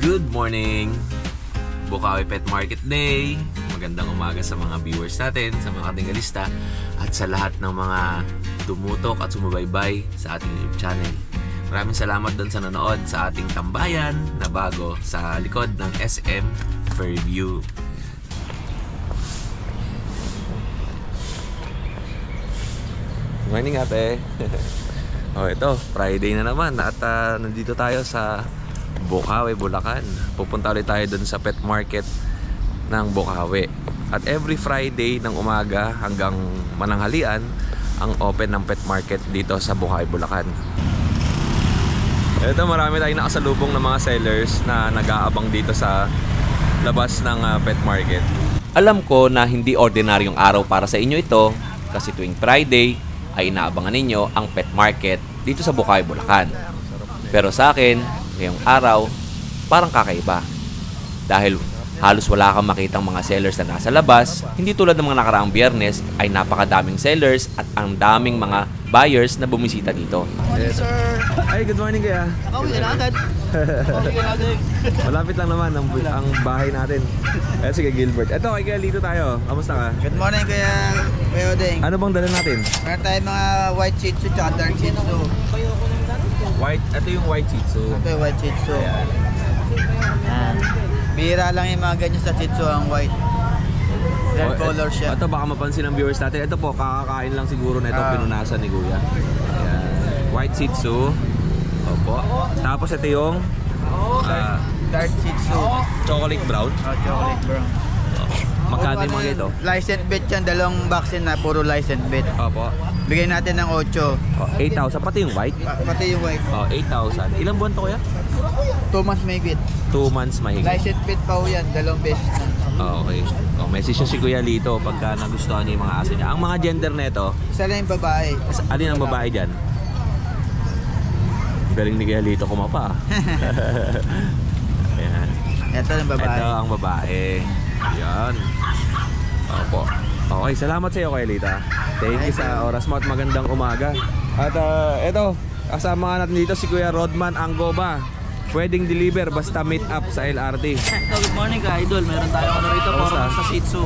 Good morning! Bukawi Pet Market Day. Magandang umaga sa mga viewers natin, sa mga katingalista, at sa lahat ng mga tumutok at sumubaybay sa ating YouTube channel. Maraming salamat doon sa nanood sa ating tambayan na bago sa likod ng SM Fairview. Morning ate! Oh, ito, Friday na naman at nandito tayo sa Bukawi, Bulacan. Pupunta ulit tayo dun sa pet market ng Bukawi. At every Friday ng umaga hanggang mananghalian ang open ng pet market dito sa Bukawi, Bulacan. Ito, marami tayong nakasalubong ng mga sellers na nag-aabang dito sa labas ng pet market. Alam ko na hindi ordinaryong araw para sa inyo ito kasi tuwing Friday ay inaabangan ninyo ang pet market dito sa Bukawi, Bulacan. Pero sa akin, ngayong araw, parang kakaiba. Dahil halos wala kang makitang mga sellers na nasa labas, hindi tulad ng mga nakaraang Biyernes ay napakadaming sellers at ang daming mga buyers na bumisita dito. Morning, sir. Ay, good morning kaya. Ako, agad. Malapit lang naman ang bahay natin. Eh, sige, Gilbert. Ito, kaya dito tayo. Kamusta ka? Good morning, Kuya Odeng. Ano bang dala natin? Meron tayong mga white shih tzu at dark shih tzu. Ito yung white shih tzu. Ito yung white shih tzu. Yan. Bihira lang yung mga ganyan sa shih tzu ang white. Red color siya. Ito baka mapansin ng viewers natin. Ito po, kakakain lang siguro na itong pinunasan ni Kuya. Ayan. White shih tzu. Opo. Tapos ito yung dark shih tzu. chocolate brown. Chocolate brown. Magkano yung mga ito? Licensed bet yan. Dalawang vaccine na puro licensed bet. Opo. Bigay natin ng 8. 8,000. Pati yung white? Pati yung white. 8,000. Ilang buwan to Kuya? 2 months may bet. 2 months mahigit. Licensed bet pa ho yan. Dalawang beses na. Okay. Message nyo si Kuya Lito pagka nagustuhan niyo yung mga aso niya. Ang mga gender nito, Isa lang yung babae. alin ang babae dyan? Galing ni Kuya Lito kumapa. Ayan. Ito yung babae. Ito ang babae. Ayan. Opo. Okay, salamat sa iyo Kuya Lita. Thank you sa oras mo at magandang umaga. At ito, kasama nga natin dito si Kuya Rodman Angoba. Pwedeng deliver basta meet up sa LRT. Good morning ka idol, meron tayong ano rito, 4 months sa Shih Tzu.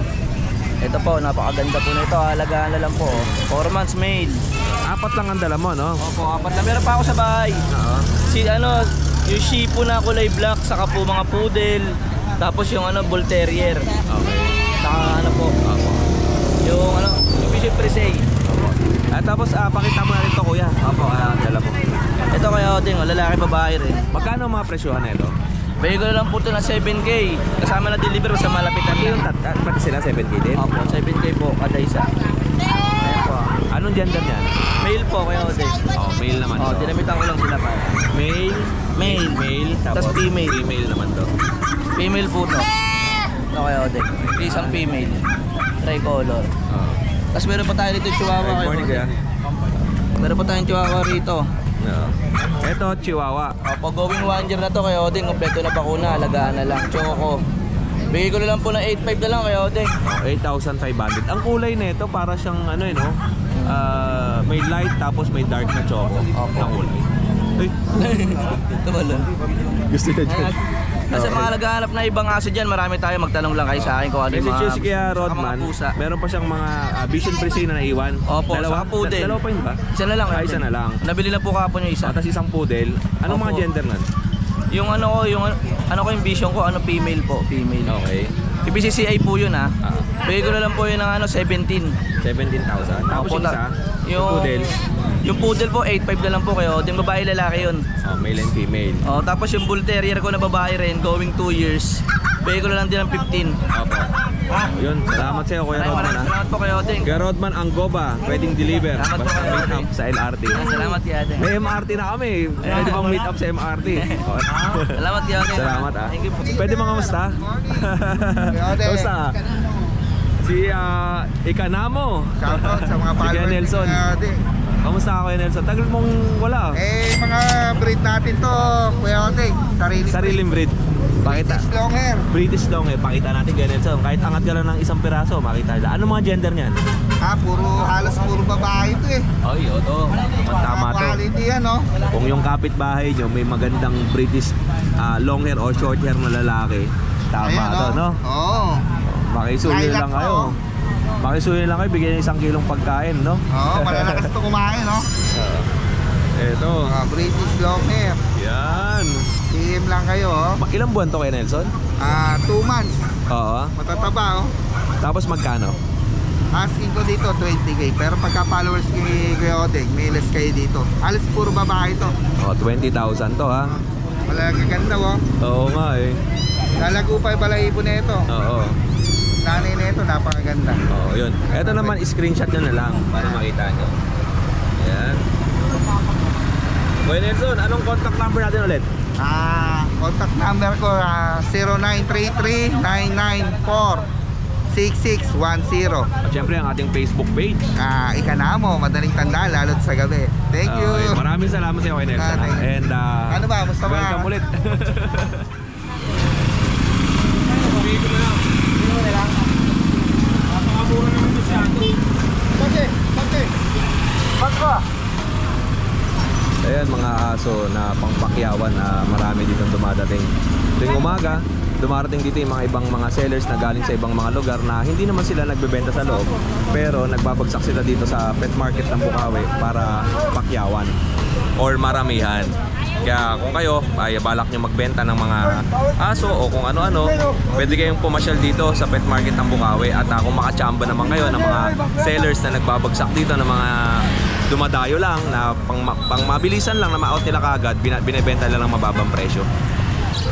Ito po, napakaganda po nito, halagaan na lang po. 4 months male. 4 lang ang dala mo, no? Opo, 4 lang. Meron pa ako sa bahay. Yung Shih Tzu na kulay black, saka po mga poodle. Tapos yung Bull Terrier. Okay. Saka yung Bishop Frise. At tapos pakita mo na rin to Kuya. Opo, dala mo. Ito kaya Odeng, lalaki babae rin. Magkano ang mga presyohan na ito? Bigay ko na lang po ito na 7K. Kasama na deliver sa malapit na Yung pati sila 7K din? Opo, 7K po kada isa. Ayan po. Anong gender niyan? Male po kaya Odeng. Oh, male naman to. Dinamitan ko lang sila pa. Male. Tapos Tas female. Female naman to. Female po to. Ito kaya Odeng. Isang female. Tricolor. Oh. Tapos meron pa tayo dito chihuahua. Good morning Kuya. Meron pa tayong chihuahua rito. No. Ito, Chihuahua. Pag going 1 year na to kaya Odeng, kompleto na bakuna, alagaan na lang. Choco. Bigay ko na lang po ng 8.5 na lang kaya Odeng. 8,500. Ang kulay nito para siyang may light tapos may dark na choco na kulay. Uy. Ito ba lang? Gusto na dyan. Sa mga naghahanap na ibang aso dyan, marami tayo, magtanong lang kayo sa akin kung ano yung Message mga, yun si Kuya Rodman. pusa. Meron pa siyang mga Vision Frise na naiwan. Opo, Dalawa? saka poodle. Dalawa pa yun ba? Isa na lang. Isa na lang. Nabili na po kahapon yung isa. Tapos isang poodle. Anong mga Opo. gender nun? Yung yung vision ko, female po, female. Okay. Yung BCCI po yun ha. Bigay ko na lang po yun ng 17. 17,000. Tapos Opo, yung isa, yung poodle. Yung poodle po, 8.5 na lang po kayo. Yung babae lalaki yun. Male and female. Tapos yung bull terrier ko na babae rin, going 2 years. Bigay ko na lang din ng 15. Opo. Yun, salamat sa iyo Kuya Rodman. Salamat po kayo, Odeng. Kuya Rodman Angoba, pwedeng deliver. Salamat po, Basta Kuya meet Odeng. up sa LRT. Salamat kaya, Odeng. May MRT na kami. Pwede bang meet up sa MRT? Salamat kaya, Odeng. Salamat Thank you po. Pwede mga kamusta? Kamusta? Si Ikanamo. Shoutout sa mga Si Kuya followers Nelson. ni Kuya Odeng. Kamusta ka, Kuya Nelson? Tagal mong wala. Mga breed natin to, Kuya Ote. Sariling breed. Pakita. British long hair. British long eh. Pakita natin, Kuya Nelson. Kahit angat ka lang ng isang piraso, makita nila. Ano mga gender niyan? Halos puro babae to eh. Ay, ito. Tama to. Quality yan, no? Kung yung kapitbahay nyo may magandang British long hair o short hair na lalaki, tama Ayan, to, no? Oo. Makisuyo Lilac lang pa, kayo. oh. Makisuyo lang kayo, bigyan ng 1 kilong pagkain, no? Oo, malalakas to kumain, no? Ito. British long hair. Yan. PM lang kayo, oh. Ilang buwan to kay Nelson? 2 months. Oo. Matataba, oh. Tapos magkano? Asking ko dito 20k, pero pagka followers ni Kuya Ote, may less kayo dito. Halos puro babae to. 20,000 to, ha? Malagaganda, oh. Oo nga eh. Lalago pa yung balahibo na ito. Oo. Nanay na ito, napakaganda. Oo, yun. Ito naman, screenshot nyo na lang para makita nyo. Yan. Kuya Nelson, anong contact number natin ulit? Contact number ko 0933-994-6610. At syempre, ang ating Facebook page. Ika na mo, madaling tandaan lalo't sa gabi. Thank you. Okay, maraming salamat sa iyo, Kuya Nelson. Thank you. And Ano ba, musta ba? welcome ulit. Ayan, mga aso na pangpakyawan na marami dito dumadating. Tuwing umaga, dumarating dito yung mga ibang mga sellers na galing sa ibang mga lugar na hindi naman sila nagbebenta sa loob, pero nagbabagsak sila dito sa pet market ng Bukawi para pakyawan or maramihan. Kaya kung kayo ay balak nyo magbenta ng mga aso o kung ano-ano, pwede kayong pumasyal dito sa pet market ng Bukawi. At kung makachamba naman kayo ng mga sellers na nagbabagsak dito ng mga dumadayo lang na pang mabilisan lang na ma-out nila kaagad, binebenta lang ng mababang presyo.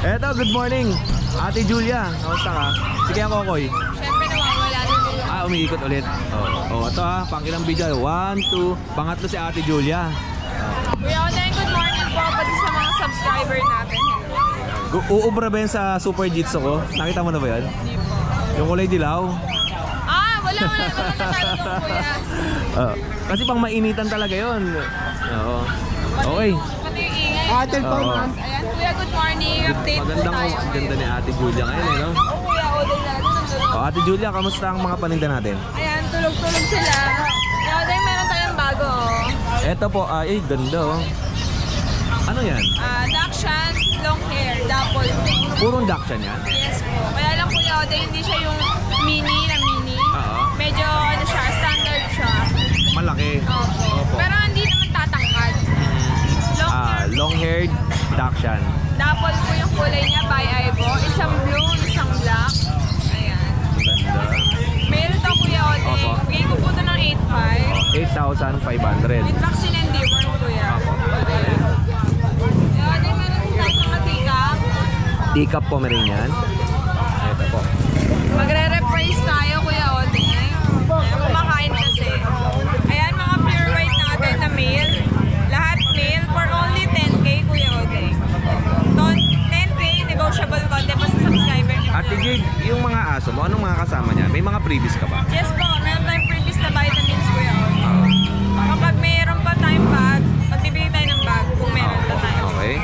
Eto, good morning Ate Julia, kamusta ka? Sige ang Kokoy. Siyempre nawawala din nila. Umiikot ulit. Ito pang ilang video, 1, 2, pangatlo si Ate Julia. Kuya Oday, good morning po pati sa mga subscriber natin. Uubra ba yan sa Super Jitsu ko? Nakita mo na ba yan? Hindi po. Yung kulay dilaw? Wala na tayo doon, kuya. Kasi pang mainitan talaga yon. Oo. Okay. Pati yung ingay. Oo. Ayan, kuya, good morning. Update po tayo. Ang ganda ni Ate Julia ngayon, eh, no? Ako, kuya Oday na doon. Ate Julia, kamusta ang mga paninda natin? Ayan, tulog-tulog sila. Kuya Oday, meron tayong bago. Eto po, ay ganda, oh. Ano yan? Dachshund, long hair, dapple. Purong Dachshund yan? Yes po. Kaya lang kuya Oday, hindi siya yung mini na mini. Oo. Medyo ano siya, standard siya. Malaki. Opo. Pero hindi naman tatangkad. Long-haired Dachshund. Dapol po yung kulay niya, by Ivo. Isang blue, isang black. Ayan. Ganda. Male to kuya Ote. Opo. Bigay ko po ito ng 8.5. 8,500. With vaccine and deworm kuya. Ayan. Kuya Ote, meron din tayo mga teacup. Teacup Pomeranian. Ito po. Magre-reprise tayo kuya Ote. Ayan, kumakain kasi. Ayan, mga pure white natin na male. Lahat male for only 10k kuya Ote. 10k, negotiable konti pa sa subscriber niyo. Ate Jade, yung mga aso mo, anong mga kasama niya? May mga previous ka ba? Yes po, meron tayong previous na vitamins kuya Ote. Kapag mayroon pa tayong bag, magbibigay tayo ng bag kung meron pa tayo. Okay.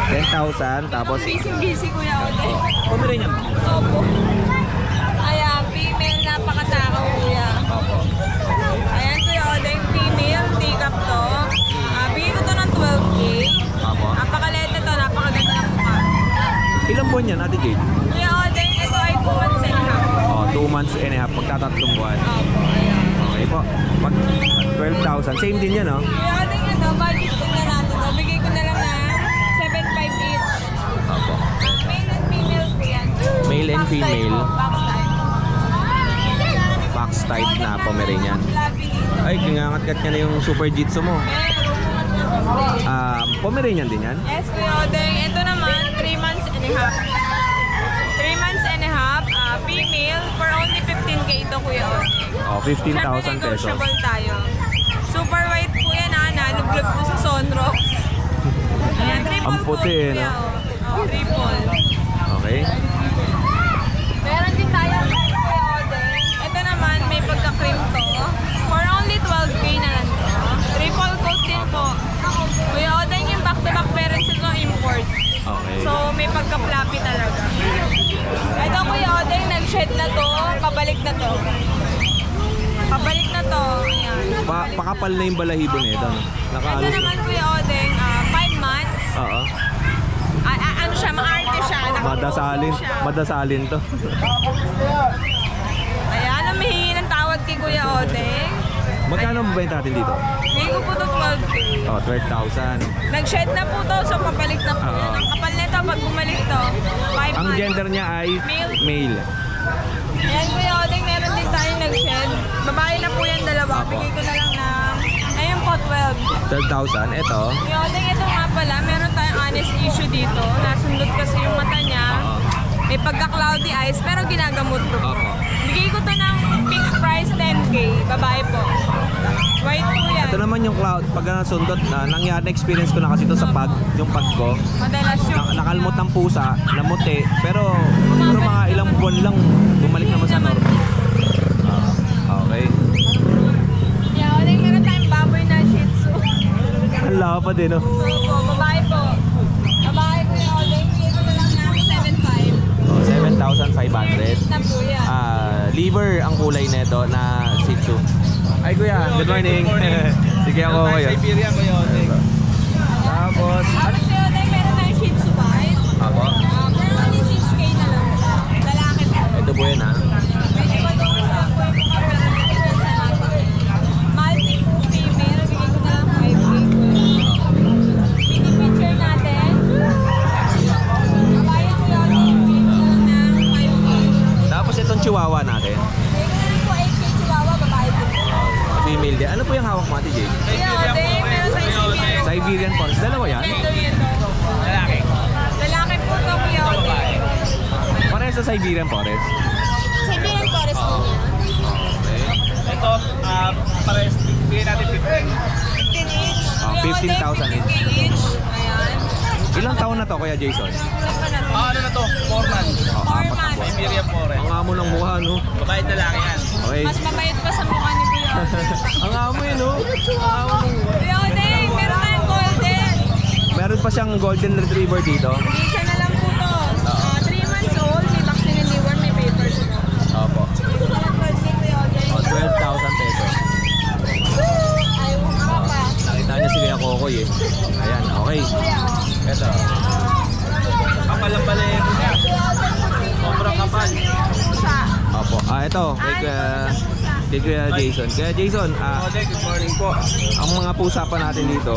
10,000, tapos Busy kuya Ote. Pomeranian. Opo. Ayan, female napakatakaw kuya. Opo. Ayan kuya Ote, yung female, teacup to. Bigay ko to ng 12k. Opo. Napakaliit na to, napakaganda ng mukha. Ilang buwan yan, Ate Jade? Kuya Ote, ito ay 2 months and a half. 2 months and a half, magtatatlong buwan. Opo, ayan. Okay po. Pag 12,000, same din yan, no? Kuya Ote, ito, budget ko na natin to. Bigay ko na lang na 7.5 each. Opo. Male and female po yan. Male and Box type female. po, box type. Fox type na Pomeranian. Fluffy. Ay, kingangat-kat niya na yung Super Jitsu mo. Meron. Pomeranian din yan? Yes, Kuya Odeng. Ito naman, 3 months and a half. 3 months and a half, female, for only 15k ito, Kuya Odeng. 15,000 pesos. Negotiable tayo. Super white po yan, nalublob po sa Sunrox. Ayan, triple Ang puti, coat, eh, no? Kuya, oh. Triple. Okay. Meron din tayo, Kuya Odeng. Ito naman, may pagka-cream to. For only 12k na lang to. 3 po. Kuya Odeng, yung back-to-back parents ito import. Okay. So, may pagka-floppy talaga. Ito, Kuya Odeng, nag-shed na to. Pabalik na to. Pabalik na to. Ayan. Pakapal na yung balahibo nito, no? Ito Nakaalos. naman, Kuya Odeng, 5 months. Oo. Ano siya, maarte siya. Madasalin. Siya. Madasalin to. Ayan, humihingi ng tawad kay Kuya Odeng. Magkano ba benta natin dito? Bigay ko po to 12K. Oh, 12,000. Nag-shed na po to, so papalik na po. Oo. Yan. Ang kapal nito, pag bumalik to, 5 Ang months. gender niya ay Male. male. Ayan, Kuya Odeng, meron din tayong nag-shed. Babae na po yan, dalawa. Apo. Bigay ko na lang ng, ayun po, 12. 12,000. Ito. Kuya Odeng, ito nga pala, meron tayong honest issue dito. Nasundot kasi yung mata niya. Oo. May pagka-cloudy eyes, pero ginagamot ko. Opo. Bigay ko to ng fixed price 10K. Babae po. White po yan. Ito naman yung cloud. Pag nasundot na, nangyari na experience ko na kasi ito sa pag, yung pag ko. Madalas yung... Nakalmot ng pusa, namuti. Pero siguro mga ilang buwan lang, bumalik naman sa normal. Okay. Yeah, Odeng, meron tayong baboy na Shih Tzu. Ang laka pa din, no? Opo, babae po. Babae ko yung Odeng. Bigay ko na lang ng 7.5. Oh, 7,500. Na po yan. Liver ang kulay nito na Shih Tzu. Ay kuya, good morning. Sige ako kayo. Siberian Kuya Odeng. Tapos, Tapos yung Odeng, meron tayong Shih Tzu white. ako. Pero only 6K na lang. Lalaki po. Ito po yun ha. Medyo matungkol sa po yung mga pero nagigil sa natin. Multi po female. Bigay ko na lang 5K po. Mini picture natin. Babae ko yung Odeng. Bigay ko na lang ng 5K. Tapos itong chihuahua natin. Bigay ko na lang po 8K chihuahua. Babae po. Female din. Ano po yung hawak mo Ate Jade? Kuya Odeng, meron sa Siberian. Siberian Forest. Dalawa yan? Lalaki. Lalaki po ito, Kuya Odeng. Parehas sa Siberian Forest. Siberian Forest po niya. Ito, pares. Bigyan natin 15. 15 each. Ah, Kuya 15,000 Odeng, 15K each. Ayan. Ilang taon na to Kuya Jason? Ilan pa na to? Ano na to? 4 months. Oh, 4 months. Siberian Forest. Ang amo ng mukha, no? Babae at lalaki yan. Okay. Mas mabait pa sa mukha ni Kuya Odeng. Ang amo yun, no? Ang amo ng... Kuya Odeng, meron tayong golden. Meron pa siyang golden retriever dito. Hindi siya na lang po to. 3 months old, may vaccine and newborn, may papers po. Opo. Ito na lang 12K, Kuya Odeng. Oh, 12,000 pesos. Ayaw ka pa. Nakita niyo si Kuya Kokoy eh. Ayan, okay. Kuya. Ito. Kapal ang balahibo niya. Sobrang kapal. Opo. Ito. Kay Kuya Jason. Kuya Jason, Odeng, good morning po. ang mga pusa pa natin dito.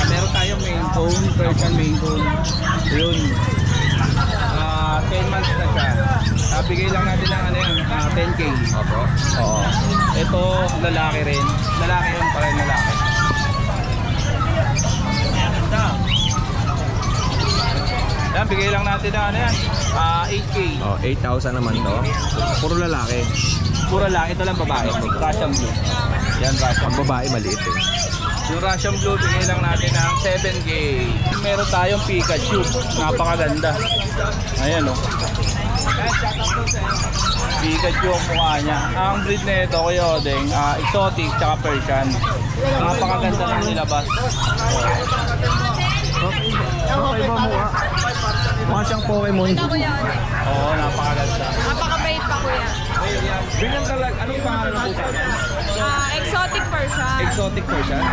Meron tayong main bone, Persian main bone. Yun. 10 months na siya. Bigay lang natin ng ano yan, 10K. Opo. Oo. Ito, lalaki rin. Lalaki yun, pa rin lalaki. Yan, bigay lang natin ng ano yan, 8K. Oh, 8,000 naman to. Puro lalaki. Puro lalaki, ito lang babae. Russian blue. Yan, Russian. Ang babae maliit eh. Yung Russian blue, bigay lang natin ng 7K. Meron tayong Pikachu. Napakaganda. Ayan o. Pikachu ang mukha niya. Ang breed na ito, Kuya Odeng, exotic tsaka Persian. Napakaganda ng nilabas. Okay ba mukha? Mukha siyang Pokemon. Ito, Kuya Odeng. Oo, napakaganda. Napakabait pa, Kuya. Bilang talag, anong pangalan ng pusa? Exotic Persian. Exotic Persian?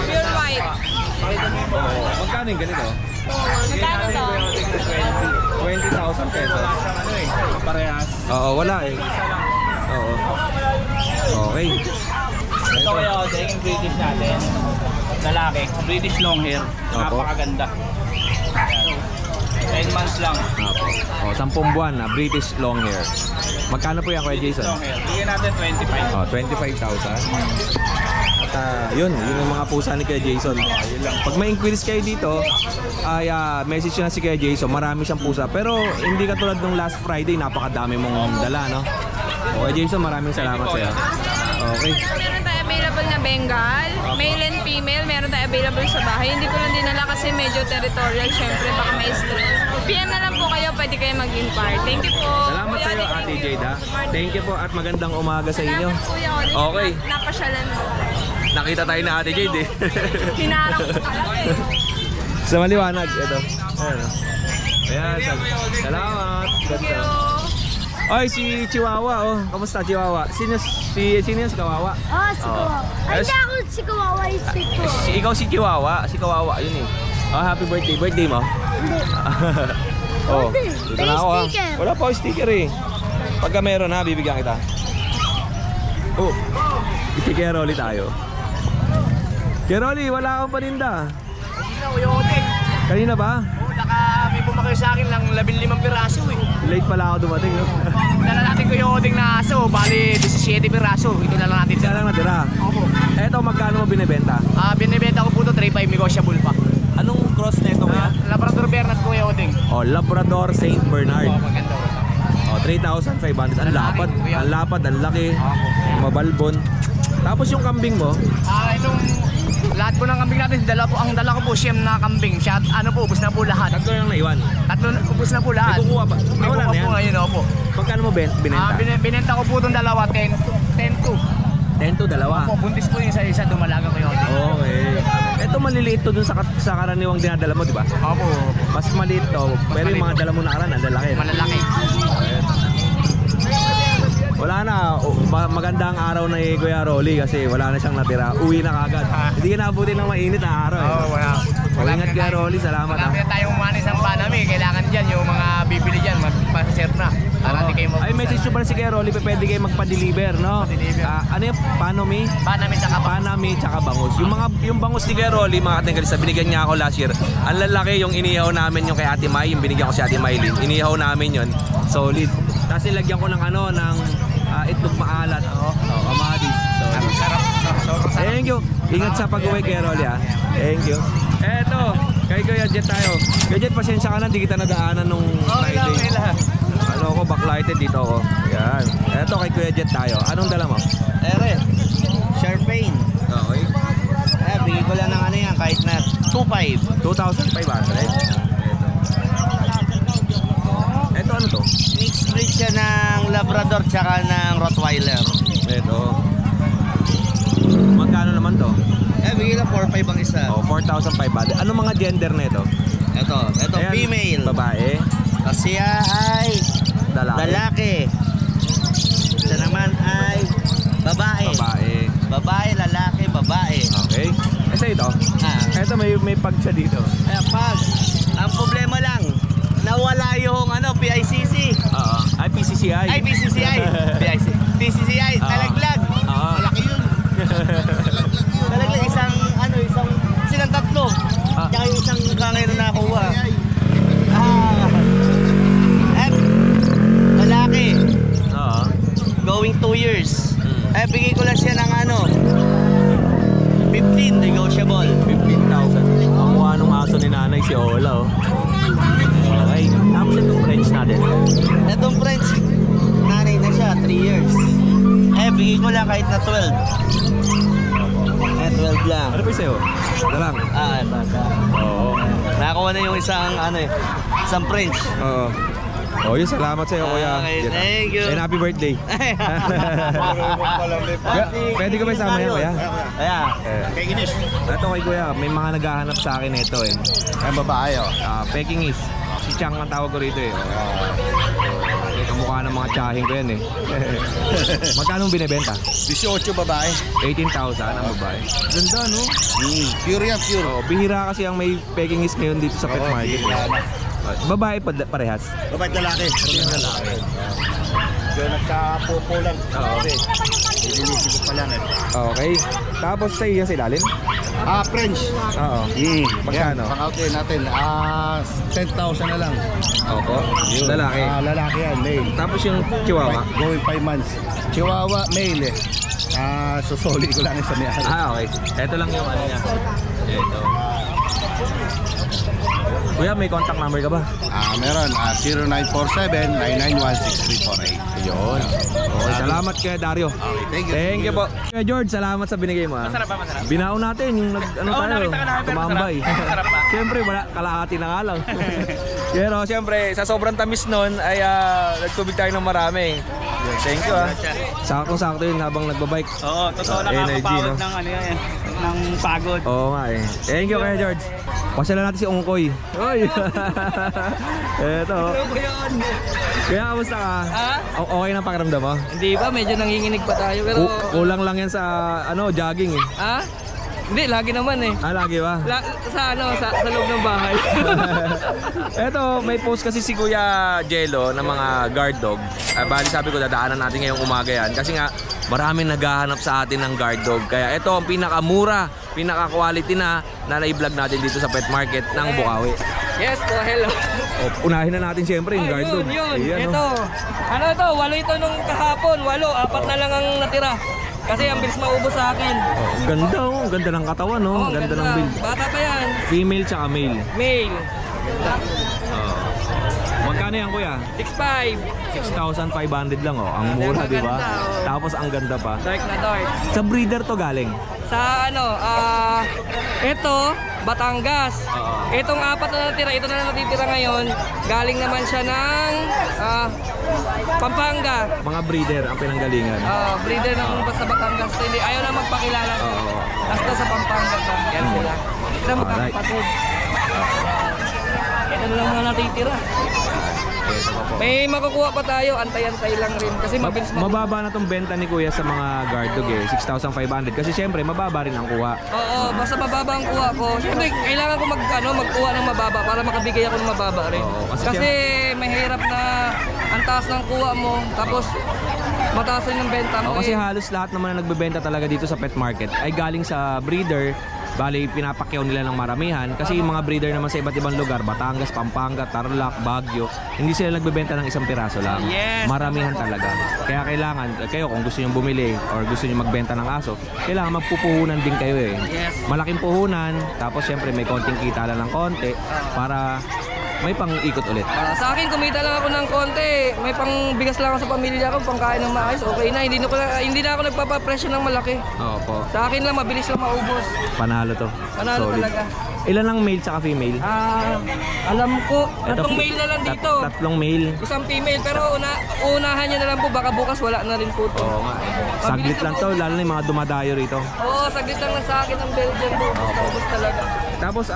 Pure white. Oo. Magkano yung ganito? Magkano to? 20,000 pesos. Ano eh, parehas. Oo, wala eh. Oo. Okay. Ito Kuya Odeng, yung British natin. Lalaki, British long hair. Opo. Napakaganda. 10 months lang. Opo. Oh, 10 buwan na British long hair. Magkano po yan Kuya Jason? Long hair. Bigyan natin 25. Oh, 25,000. At yun yung mga pusa ni Kuya Jason. Pag may inquiries kayo dito, ay message nyo na si Kuya Jason. Marami siyang pusa. Pero hindi katulad nung last Friday, napakadami mong dala, no? Okay Jason, maraming salamat sa'yo. Okay. Meron tayo available na Bengal, male and female, meron tayo available sa bahay. Hindi ko lang dinala kasi medyo territorial, syempre baka may stress. PM na lang po kayo, pwede kayo mag-inquire. Thank you po. Salamat Kuya sa iyo, Odeng. Ate Jada. Thank you po at magandang umaga sa inyo. Salamat, Kuya Odeng. Okay. Napasyalan mo. Nakita tayo na Ate Jade eh. Hinarang ko talaga eh. Sa maliwanag, ito. Ayan, oh. Ayan, salamat. Ganda. Ay, si Chihuahua, oh. Kamusta, Chihuahua? Sino yan si Kawawa? Oh, si Kawawa. Ay, hindi ako si Kawawa, si Kawawa. Ikaw si Chihuahua. Si Kawawa, yun eh. Oh, happy birthday. Birthday mo? Hindi. Oh, Birthday. dito na ako, ah. Sticker. Wala pa ako sticker eh. Pagka meron ha, bibigyan kita. Oh, si Keroli tayo. Keroli, wala kang paninda. Hindi na, Kuya Odeng. Kanina ba? Oo, may bumakayo sa akin lang 15 piraso eh. Late pala ako dumating, no? Dala natin Kuya Odeng na aso, bali 17 piraso. Ito na lang natin. Isa lang natira. Opo. Eto, magkano mo binibenta? Binibenta ko po ito 3.5 negotiable pa. Anong cross na ito kaya? Labrador Bernard Kuya Odeng. Oh, Labrador Saint Bernard. Oo, maganda. Oh, 3,500. Ang lapad, kuya. ang lapad, ang laki. Mabalbon. Tapos yung kambing mo, Itong lahat po ng kambing natin, ang dala ko po siyem na kambing. Siya, ano po, ubos na po lahat. tatlo lang naiwan. Tatlo, ubos na po lahat. May kukuha pa. May Wala kukuha na yan. po ngayon, opo. Magkano mo binenta? Binenta ko po itong dalawa, 10-2. 10 to dalawa. Opo, buntis po yung isa dumalaga ko yun. Okay. Ito maliliit to dun sa karaniwang dinadala mo, di ba? Opo, Mas maliit to. Pero yung mga dala mo nakaraan, ang lalaki. malalaki. Wala na. Maganda ang araw na Kuya Rolly kasi wala na siyang natira. Uwi na kagad. Hindi ka naabutin ng mainit na araw. Oo, wala. Ingat Kuya Rolly. Salamat Wala na tayong manis ang panami. Kailangan dyan, yung mga bibili dyan, magpa-serve na. Para hindi kayo Ay, message nyo pala si Kuya Rolly. Pwede kayo magpa-deliver, no? Pa-deliver. Ano yung Panami? Panami sa kapag. Panami tsaka bangus. Yung bangus ni Kuya Rolly, mga katinggalista, binigyan niya ako last year. Ang lalaki yung inihaw namin yung kay Ate May, yung binigyan ko si Ate Maylin. Inihaw namin yun. Solid. Tapos nilagyan ko ng ng itlog maalat. Amadis. Solid. Sarap. Thank you. Ingat sa pag-uwi Kuya Rolly, ha. Thank you. Eto, kay Kuya Jet tayo. Kuya Jet, pasensya ka na, di kita nadaanan nung Friday. Ano ako, backlighted dito ako. Yan. Eto, kay Kuya Jet tayo. Anong dala mo? Ere, Sharpain. Okay. Bigay ko lang ng ano yan, kahit na 2.5. 2,500. Ito ano to? Mixed breed siya ng Labrador tsaka ng Rottweiler. Ito. Magkano naman to? Bigay lang 4.5 ang isa. Oh, 4,500. Ano mga gender nito? Ito Ayan, female. Babae. Kasi ay Lalaki. lalaki. Ito naman ay babae. Babae. Babae, lalaki, babae. Okay. Kasi ito. Ito may pag siya dito. Pag, ang problema lang, nawala yung PICC. Oo. Ay, PCCI. Ay, PCCI. PCCI, nalaglag. Oo. Malaki yun. Nalaglag, isang silang tatlo. Tsaka yung isang kangay na nakuha. Lalaki. Oo. Going 2 years. Bigay ko lang siya ng 15 negotiable. 15,000. Ang mukha nung aso ni nanay si Ola, oh. Okay. Tapos itong French natin. Itong French, nanay na siya, 3 years. Bigay ko lang kahit na 12. 12 lang. Ano pa sa'yo? Ito lang. Baka. Oo. Nakakuha na yung isang French. Oo. Oh, yun, salamat sa'yo, kuya. Okay, Jet, ah. thank you. And happy birthday. Pwede ka ba isama yan, kuya? Ayan. Ito kay kuya, may mga naghahanap sa akin ito eh. Ay, babae, oh. Pekingese. Si Chang ang tawag ko rito eh. Kamukha ng mga tsahing ko yan eh. Magkano binibenta? 18 babae. 18,000 ang babae. Ganda, no? Pure yan, pure. Oh, bihira kasi ang may Pekingese ngayon dito sa pet market. Babae pa parehas. Babae lalaki. Lalaki. Diyan nagkapupulan. Oo. Ililisi ko pa lang eh. Okay. Tapos sa iya si Lalin? French. Oo. Magkano? Yan, pang-out natin. 10,000 na lang. Opo. Lalaki. Lalaki yan, male. Tapos yung Chihuahua? Going 5 months. Chihuahua, male eh. Susoli ko lang sa may-ari. Okay. Ito lang yung ano niya. Ito. Kuya, may contact number ka ba? Meron, 0947-991-6348. Yun. Okay, salamat kay Dario. Okay, thank you. Thank you po. Kuya George, salamat sa binigay mo. Masarap ba? Masarap. Binaon natin yung tayo. Tumambay. Masarap pa. Siyempre, wala, kalahati na nga lang. Pero siyempre, sa sobrang tamis nun ay nagtubig tayo ng marami. Thank you Saktong-sakto yun habang nagbabike. Oo, totoo nakakapawag ng ano yan, ng pagod. Oo nga eh. Thank you Kuya George. Pasyalan natin si Ongkoy. Oy. Eto. Kaya kamusta ka? Okay na pakiramdam mo? Hindi ba, medyo nanginginig pa tayo pero... Kulang lang yan sa jogging eh. Hindi, lagi naman eh. Lagi ba? Sa loob ng bahay. Eto, may post kasi si Kuya Jello ng mga guard dog. Bali sabi ko dadaanan natin ngayong umaga yan kasi nga maraming naghahanap sa atin ng guard dog. Kaya ito ang pinakamura, pinaka-quality na na-vlog natin dito sa pet market ng Bukawi. Yes po, hello. Unahin na natin siyempre yung guard dog. Yun. Ayan, Ito. Ano ito? 8 ito nung kahapon. 8. 4 na lang ang natira. Kasi ang bilis maubos sa akin. Ganda oh. Ganda ng katawan oh. Ganda ng build. Bata pa yan. Female tsaka male. Male. Magkano yan kuya? 6'5". 6,500 lang oh. Ang mura di ba? Tapos ang ganda pa. Dark na dark. Sa breeder to galing? Sa ito, Batangas. Itong 4 na natira, ito na natitira ngayon. Galing naman siya ng Pampanga. Mga breeder ang pinanggalingan. Breeder ng basta Batangas. Hindi, ayaw na magpakilala. Basta sa Pampanga na. Yan sila. Ito mga kapatid. Ito na lang mga natitira. May makukuha pa tayo, antay-antay lang rin kasi mabilis mababa na tong benta ni Kuya sa mga guard dog eh, 6,500 kasi syempre mababa rin ang kuha. Oo, basta mababa ang kuha ko. Syempre kailangan ko magkuha ng mababa para makabigay ako ng mababa rin. Kasi mahirap na ang taas ng kuha mo tapos mataas rin ng benta mo. Kasi halos lahat naman na nagbebenta talaga dito sa pet market ay galing sa breeder. Bali, pinapakyaw nila ng maramihan kasi yung mga breeder naman sa iba't ibang lugar, Batangas, Pampanga, Tarlac, Baguio, hindi sila nagbebenta ng isang piraso lang. Maramihan talaga. Kaya kailangan, kayo kung gusto nyo bumili or gusto nyo magbenta ng aso, kailangan magpupuhunan din kayo eh. Malaking puhunan, tapos syempre may konting kita lang ng konti para may pang-ikot ulit. Sa akin, kumita lang ako ng konti. May pang-bigas lang ako sa pamilya ko, pangkain ng maayos. Okay na, hindi na ako nagpapapresyo ng malaki. Opo. Sa akin lang, mabilis lang maubos. Panalo to. Panalo solid talaga. Ilan ang male tsaka female? Alam ko, 3 male na lang dito. 3 male. Isang female, pero unahan nyo na lang po, baka bukas wala na rin po to. Oo nga. Saglit lang to, lalo na yung mga dumadayo rito. Oo, saglit lang sa akin ang Belgian po. Tapos talaga. Tapos,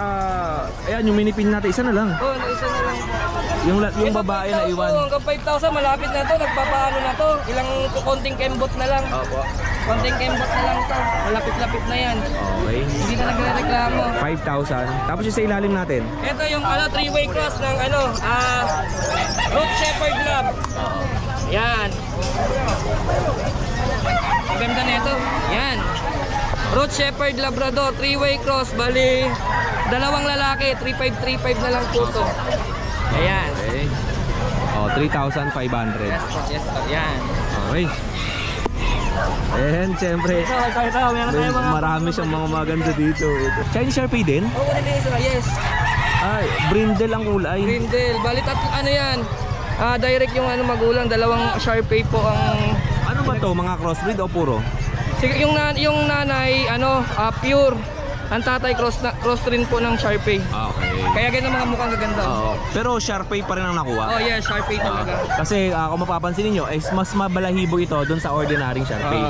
ayan, yung minipin natin, isa na lang. Oo, isa na lang. Yung babae na iwan. Hanggang 5,000, malapit na to. Nagpapaano na to. Ilang konting kembot na lang. Opo. Konting kembot na lang to. Malapit-lapit na yan. Okay. Hindi na nagre-reklamo. 5,000. Tapos yung sa ilalim natin. Ito yung 3-way cross ng Root Shepherd Lab. Yan. Ang ganda na ito. Yan. Root Shepherd Labrador, 3-way cross. Bali, 2 lalaki. 3,535 na lang po to. Ayan. Okay. 3,500. Yes, yan. Okay. And siyempre, marami siyang mga maganda dito. Chinese Sharpie din? Oo, yes. Ay, brindle ang kulay. Brindle. Bali, yan. Direct yung magulang. 2 Sharpie po ang... Ano ba to? Mga crossbreed o puro? Yung nanay, pure. Ang tatay cross rin po ng Sharpie. Okay. Kaya ganyan mga mukhang gaganda. Pero Sharpie pa rin ang nakuha. Oh yeah, Sharpie talaga. Kasi kung mapapansin niyo, mas mabalahibo ito doon sa ordinaryong Sharpie.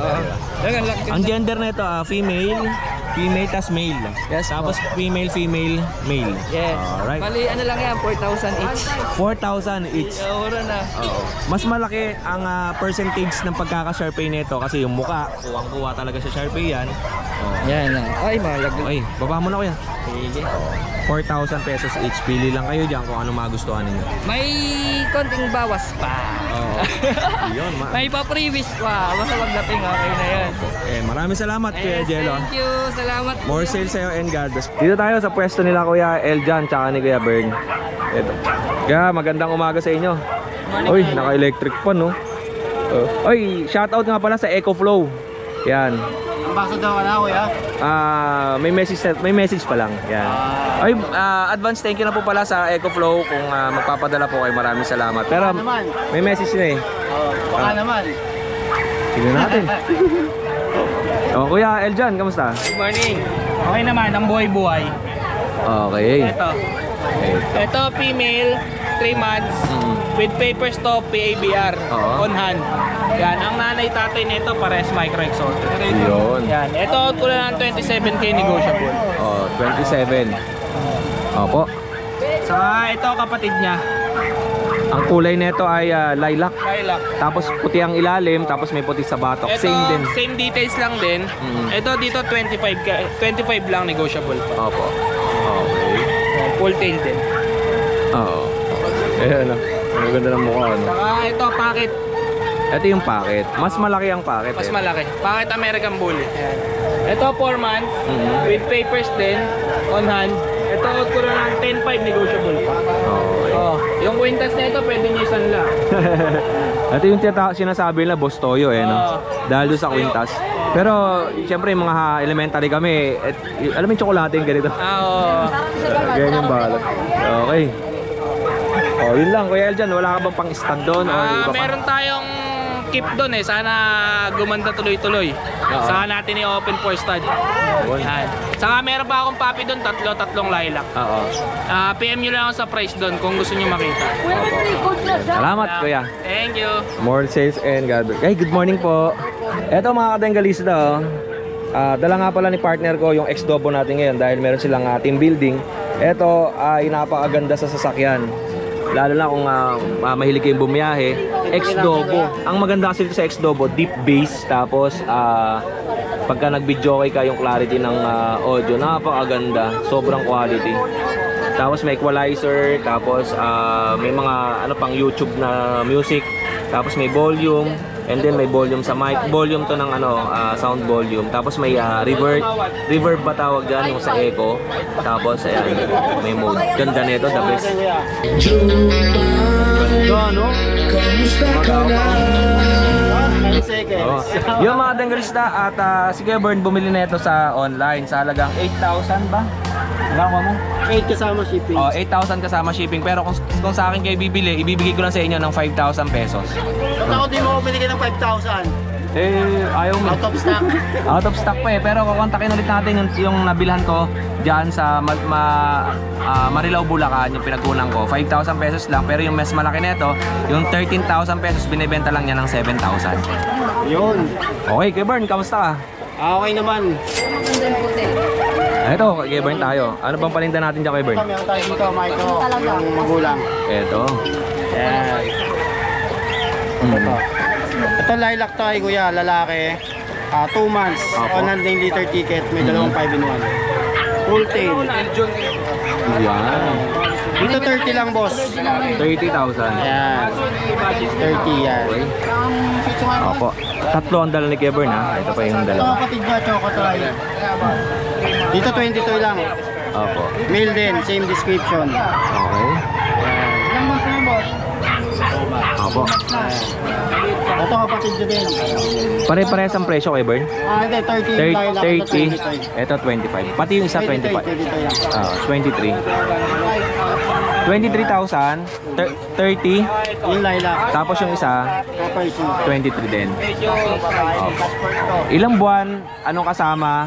Ang gender nito, female tas male. Yes, tapos female, male. Yes. Alright. Bali, ano lang yan, 4,000 each. 4,000 each. Mura na. Mas malaki ang percentage ng pagkaka-Sharpie nito kasi yung muka, kuwang-kuha talaga sa Sharpie yan. Yan lang. Ay, malaglag. Okay, baba mo na kuya. Sige. 4,000 pesos each. Pili lang kayo dyan kung ano magustuhan ninyo. May konting bawas pa. Yun, May pa-previous pa. Basta magdating, okay na yan. Maraming salamat Kuya Jello. Thank you. Salamat. More sales sa'yo and God bless. Dito tayo sa pwesto nila Kuya Eljan tsaka ni Kuya Bern. Ito. Kaya magandang umaga sa inyo. Uy, naka-electric pa no. Uy, shoutout nga pala sa EcoFlow. Yan. Ambassador ka na, kuya? May message pa lang. Yan. Ay, advance thank you na po pala sa EcoFlow kung magpapadala po kayo. Maraming salamat. Pero may message na eh. Baka naman. Tignan natin. Kuya Eljan, kamusta? Good morning. Okay naman, ang buhay-buhay. Okay. Ito female, 3 months, with papers to PABR, on hand. Yan, ang nanay-tatay nito pares micro-exotic. Yun. Yan, ito out ko na ng 27k negotiable. 27. Opo. Saka ito kapatid niya. Ang kulay nito ay lilac. Lilac. Tapos puti ang ilalim, tapos may puti sa batok. Ito, Same din. same details lang din. Ito dito 25 lang negotiable pa. Opo. Okay. Full tail din. Oo. Ayan, ang ganda ng mukha, no? Saka ito packet. Ito yung packet. Mas malaki ang packet. Mas malaki. Packet American Bully. Ito 4 months, with papers din, on hand. Ito out ko na ng 10.5 negotiable pa. Okay. Yung kwintas na ito, pwede nyo isanla. Ito yung sinasabi nila, Boss Toyo, eh, no? Dahil doon sa kwintas. Pero, siyempre, mga elementary kami, alam mo yung tsokolate yung ganito? Ganyan yung balot. Okay. Yun lang, Kuya Eljan, wala ka bang pang-stand doon? Meron tayong keep doon eh. Sana gumanda tuloy-tuloy. Saka natin i-open for stud. Saka meron pa akong puppy doon, tatlong lilac. PM nyo lang ako sa price doon kung gusto nyo makita. Salamat, Kuya. Thank you. More sales and God. Hey, good morning po. Eto mga kadenggalista, dala nga pala ni partner ko yung ex-dobo natin ngayon dahil meron silang team building. Eto ay napakaganda sa sasakyan. Lalo na kung mahilig kayong bumiyahe. Ex-dobo. Ang maganda kasi sa ex-dobo, deep bass. Tapos pagka nag-video ka yung clarity ng audio, napakaganda. Sobrang quality. Tapos may equalizer. Tapos may mga pang YouTube na music. Tapos may volume. And then may volume sa mic. Volume to ng sound volume. Tapos may reverb ba tawag dyan yung sa echo. Tapos ayan, may mode. Ganda nito, the best. Yung mga denggalista at si Kuya Bern bumili nito sa online sa halagang 8,000 ba? Nagawa mo? 8 kasama shipping. 8,000 kasama shipping. Pero kung sa akin kayo bibili, ibibigay ko lang sa inyo ng 5,000 pesos. Ba't ako di mo binigyan ng 5,000? Ayaw mo. Out of stock. Out of stock pa eh. Pero kukontakin ulit natin yung nabilhan ko dyan sa Marilao, Bulacan, yung pinagkunan ko. 5,000 pesos lang. Pero yung mas malaki nito, yung 13,000 pesos, binibenta lang niya ng 7,000. Yun. Okay, Kuya Bern, kamusta ka? Okay naman. Ito, Kuya Bern tayo. Ano bang paninda natin dyan, Kuya Bern? Meron tayo dito, Micro, yung magulang. Ito. Yan. Ito lilac tayo, kuya, lalaki. 2 months, Opo. 100 liter ticket, may dalawang 5-in-1. Full tail. Yan. Dito 30 lang, boss. 30,000. Yan. 30 yan. Opo. Tatlo ang dala ni Kuya Bern, ha? Ito pa yung Ito dalawa. kapatid niya, Choco Troy. Dito 22 lang. Opo. Male din, same description. Okay. Ilang months na yun, boss? Opo. Ito kapatid niya din. Pare-parehas ang presyo, Kuya Bern? Hindi, 30 yung lilac. 30. Ito 25. Pati yung isa 25. 23. 23,000, 30, Yung lilac. tapos yung isa, Kapatid. 23 din. Ilang buwan, anong kasama?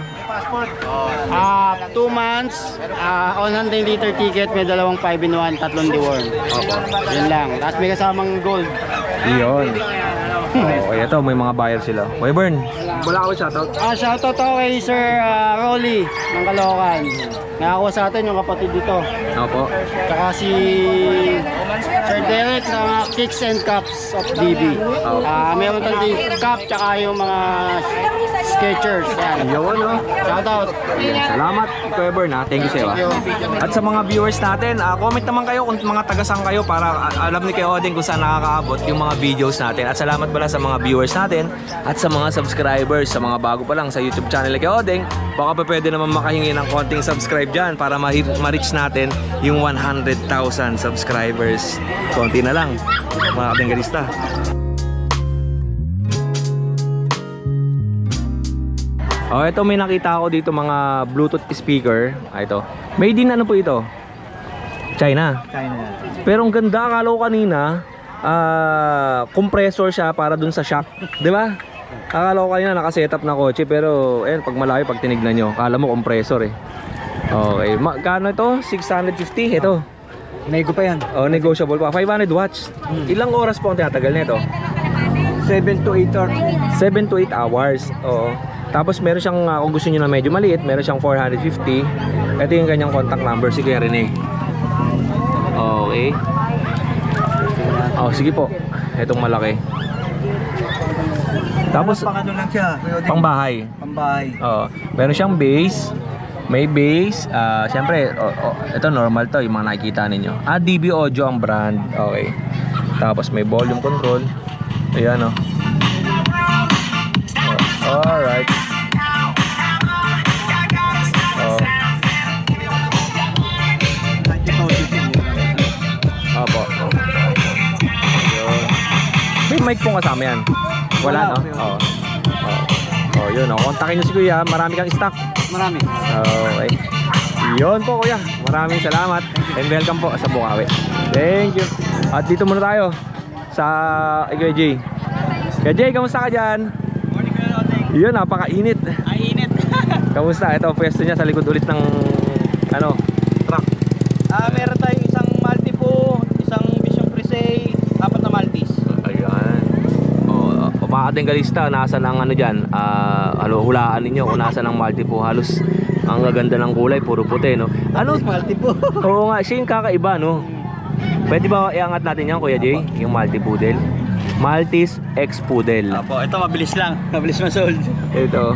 2 months, 100 liter ticket, may dalawang 5-in-1, tatlong deworm. Opo. Yun lang. Tapos may kasamang gold. Iyon. Okay, ito, may mga buyer sila. Kuya Bern, wala ako shoutout. Shoutout ako kay Sir Rolly ng Caloocan. Nakakuha sa atin yung kapatid dito. Opo. Tsaka si Sir Derek ng Kicks and Cups of DB. Meron tayong cup tsaka yung mga Skechers. Yan. Iyon, no? Shoutout. Salamat, Kuya Bern, ha? Thank you sa'yo. At sa mga viewers natin, comment naman kayo kung mga tagasang kayo para alam ni Kuya Odeng kung saan nakakaabot yung mga videos natin. At salamat pala sa mga viewers natin at sa mga subscribers, sa mga bago pa lang sa YouTube channel ni Kuya Odeng. Baka pa pwede naman makahingi ng konting subscribe dyan para ma-reach natin yung 100,000 subscribers. Konti na lang, mga kadenggalista. Oh, ito may nakita ako dito mga Bluetooth speaker. Ito. Made in ano po ito? China. Pero ang ganda, akala ko kanina compressor siya para dun sa shock, di ba? Akala ko kanina naka-setup na kotse, pero ayun, pag malayo, pag tinignan nyo, akala mo compressor eh. Okay, magkano ito? 650 ito. Nego pa yan. Oh, negotiable pa. 500 watts. Ilang oras po ang tinatagal nito? 7 to 8 hours. 7 to 8 hours. Oo. Tapos meron siyang, kung gusto niyo na medyo maliit, meron siyang 450. Ito yung kanyang contact number, si Kuya Rene. Okay. Oh, sige po. Itong malaki. Tapos pang ano lang siya, pangbahay. pambahay. Oo. Meron siyang base. May base. Siyempre, ito normal to, yung mga nakikita ninyo. DB Audio ang brand. Okay. Tapos may volume control. Ayan, oh. Alright. Oh. Opo. May mic pong kasama yan. Wala, no? Oo. Oh, yun, oh. Kontakin nyo si Kuya. Marami kang stock. Marami. Okay. Yun po, Kuya. Maraming salamat. And welcome po sa Bukawi. Thank you. At dito muna tayo sa Kuya Jay. Kuya Jay, kamusta ka dyan? Morning kayo, Oteng. Yun, napakainit. Ay, init. Kamusta? Ito, pwesto niya sa likod ulit ng ano, truck. Meron tayong isang Maltipo, isang Vision Presay, 4 na Maltese. Ayan. Mga Atengalista, nasa ng ano dyan, hulaan ninyo kung nasa ng Maltipo. Halos ang gaganda ng kulay, puro puti, no? Ano? Multiple. Oo nga, siya yung kakaiba, no? Pwede ba iangat natin yan, Kuya Jay? Yung Maltipoodle. Maltese X Poodle. Opo, ito mabilis lang. Mabilis ma-sold. Ito